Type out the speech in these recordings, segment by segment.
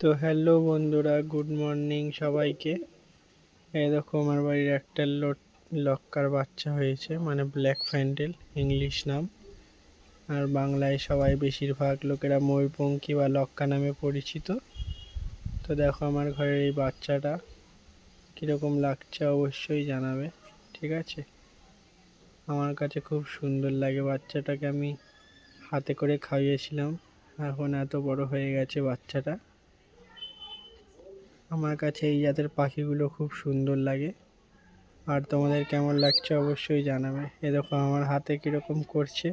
তো হ্যালো বন্ধুরা, good morning সবাইকে। এই দেখো আমার বাড়ির একটা লক্কার বাচ্চা হয়েছে, মানে ব্ল্যাক ফ্যান্টেল ইংলিশ নাম। আর বাংলায় সবাই বেশিরভাগ লোকেরা ময়ূরপঙ্খী বা লক্কা নামে পরিচিত। তো দেখো আমার ঘরের এই বাচ্চাটা কীরকম লাগছে অবশ্যই জানাবে, ঠিক আছে? আমার কাছে খুব সুন্দর লাগে বাচ্চাটাকে। আমি হাতে করে খাইয়েছিলাম, এখন এত বড় হয়ে গেছে বাচ্চাটা। আমার কাছে এই জাতের পাখিগুলো খুব সুন্দর লাগে। আর তোমাদের কেমন লাগছে অবশ্যই জানাবে। এ দেখো আমার হাতে কীরকম করছে,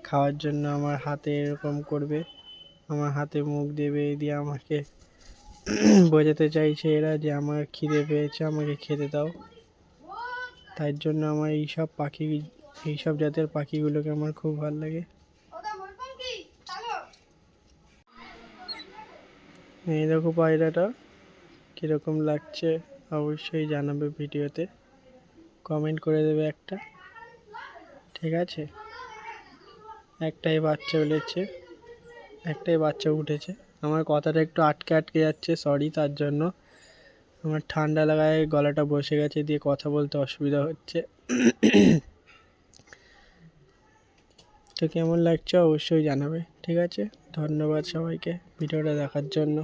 খাওয়ার জন্য আমার হাতে এরকম করবে, আমার হাতে মুখ দেবে, দিয়ে আমাকে বোঝাতে চাইছে এরা যে আমার খিদে পেয়েছে, আমাকে খেতে দাও। তাই জন্য আমার এইসব জাতের পাখিগুলোকে আমার খুব ভালো লাগে। এই দেখো পায়রাটা কীরকম লাগছে অবশ্যই জানাবে, ভিডিওতে কমেন্ট করে দেবে একটা, ঠিক আছে? একটাই বাচ্চা উঠেছে। আমার কথাটা একটু আটকে আটকে যাচ্ছে, সরি তার জন্য। আমার ঠান্ডা লাগায় গলাটা বসে গেছে, দিয়ে কথা বলতে অসুবিধা হচ্ছে। তো কেমন লাগছে অবশ্যই জানাবে, ঠিক আছে? ধন্যবাদ সবাইকে ভিডিওটা দেখার জন্য।